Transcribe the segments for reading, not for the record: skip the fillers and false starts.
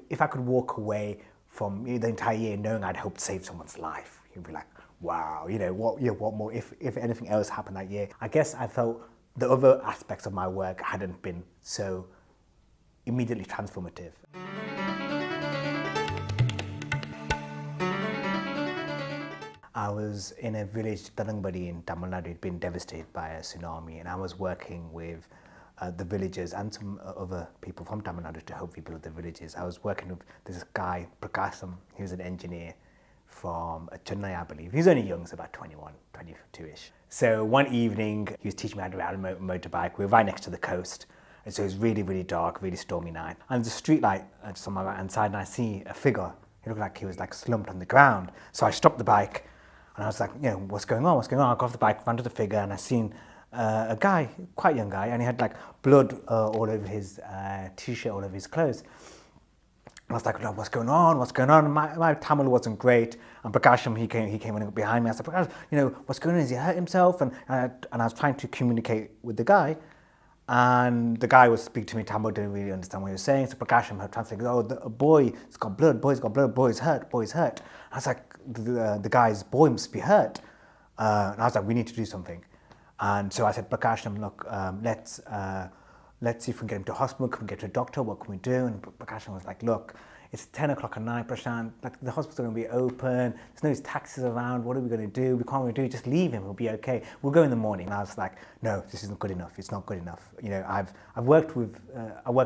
If I could walk away from the entire year knowing I'd helped save someone's life, you'd be like, wow, what more, if anything else happened that year. I guess I felt the other aspects of my work hadn't been so immediately transformative. I was in a village, Thanangbadi in Tamil Nadu. It'd been devastated by a tsunami, and I was working with the villagers and some other people from Tamil Nadu to help rebuild the villages. I was working with this guy, Prashant. He was an engineer from Chennai, I believe. He was only young, so about 21, 22-ish. So one evening, he was teaching me how to ride a motorbike. We were right next to the coast. And so it was really, really dark, really stormy night. And there's a street light just on my right hand side, and I see a figure. He looked like he was slumped on the ground. So I stopped the bike, and I was like, what's going on? What's going on? I got off the bike, ran to the figure, and I seen a guy, quite young guy, and he had blood all over his t-shirt, all over his clothes. And I was like, what's going on? What's going on? My Tamil wasn't great. And Prakasham, he came running up behind me. I said, Prakash, what's going on? Has he hurt himself? And I was trying to communicate with the guy. And the guy was speaking to me Tamil, didn't really understand what he was saying. So Prakasham had translated, a boy's got blood, boy's got blood, boy's hurt. I was like, the guy's boy must be hurt. And I was like, we need to do something. And so I said, Prakasham, look, let's see if we can get him to hospital, can we get to a doctor, what can we do? And Prakasham was like, look, it's 10 o'clock at night, Prashant, the hospital's going to be open, there's no taxis around, what are we going to do? We can't really do it, just leave him, he'll be okay. We'll go in the morning. And I was like, no, this isn't good enough, it's not good enough. I worked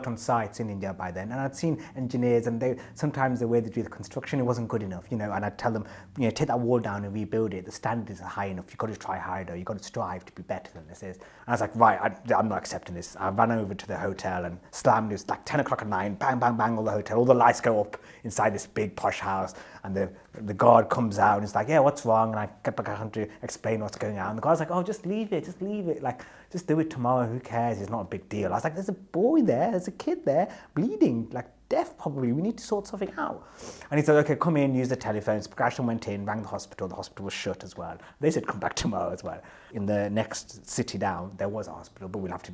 on sites in India by then, and I'd seen engineers, and sometimes the way they do the construction, it wasn't good enough, and I'd tell them, take that wall down and rebuild it, the standard isn't high enough, you've got to try harder, you've got to strive to be better than this is. And I was like, right, I'm not accepting this. I ran over to the hotel and slammed, it was 10 o'clock at night, bang, bang, bang, all the hotel, all the lights go up inside this big posh house, and the guard comes out and it's like, yeah, what's wrong? And I get back home to explain what's going on. And the guard's like, oh, just leave it, just do it tomorrow, who cares, it's not a big deal. I was like, there's a boy there, there's a kid there, bleeding, death probably, we need to sort something out. And he said, okay, come in, use the telephone. So Prakasham went in, rang the hospital was shut as well. They said, come back tomorrow as well. In the next city down, there was a hospital, but we'll have to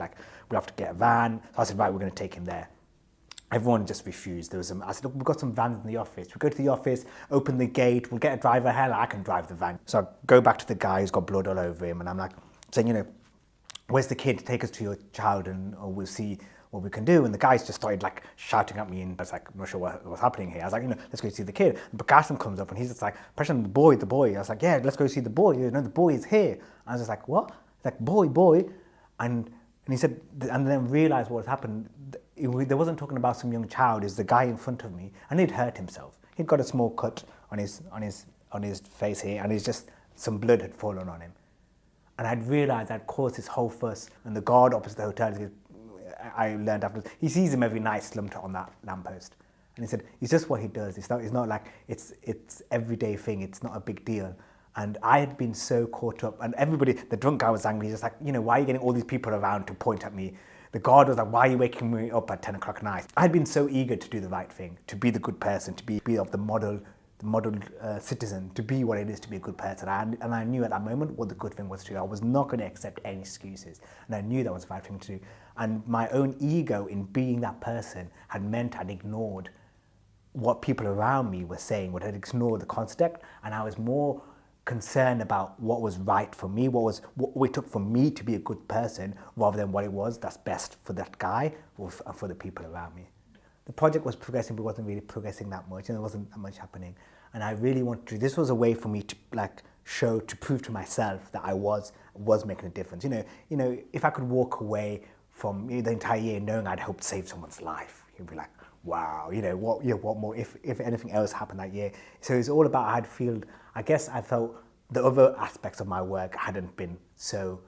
get a van. So I said, right, we're going to take him there. Everyone just refused. I said, look, we've got some vans in the office. We go to the office, open the gate, we'll get a driver. Hell, I can drive the van. So I go back to the guy who's got blood all over him, and I'm like saying, where's the kid? Take us to your child, and we'll see what we can do. And the guys just started shouting at me, and I was like, I'm not sure what's happening here. I was like, let's go see the kid. And Prakasham comes up, and he's just like, Prashant, the boy. I was like, yeah, let's go see the boy. The boy is here. I was just like, what? He's like, boy. And he said, and then realized what had happened. They wasn't talking about some young child. It's the guy in front of me, and he'd hurt himself. He'd got a small cut on his face here, and it's just some blood had fallen on him. And I'd realized I'd caused this whole fuss. And the guard opposite the hotel, I learned afterwards, he sees him every night slumped on that lamppost. And he said, it's just what he does. It's not like it's everyday thing. It's not a big deal. And I had been so caught up, and everybody, the drunk guy was angry. He's just like, why are you getting all these people around to point at me? The guard was like, why are you waking me up at 10 o'clock at night? I had been so eager to do the right thing, to be the good person, to be of the model citizen, to be what it is to be a good person. And I knew at that moment what the good thing was to do. I was not going to accept any excuses. And I knew that was the right thing to do. And my own ego in being that person had meant I'd ignored what people around me were saying, what I'd ignored the context, and I was more concerned about what was right for me, what it took for me to be a good person, rather than what it was that's best for that guy or for the people around me. The project was progressing, but wasn't really progressing that much, and there wasn't that much happening. And I really wanted to, this was a way for me to to prove to myself that I was making a difference. If I could walk away from the entire year knowing I'd helped save someone's life, you'd be like, wow, what more, if anything else happened that year. So it's all about, I guess I felt the other aspects of my work hadn't been so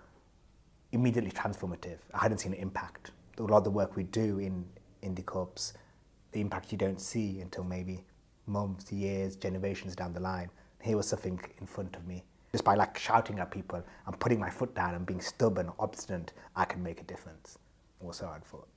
immediately transformative. I hadn't seen an impact. A lot of the work we do in Indie Corps, the impact you don't see until maybe months, years, generations down the line. Here was something in front of me. Just by shouting at people and putting my foot down and being stubborn, obstinate, I can make a difference. Or so I'd thought.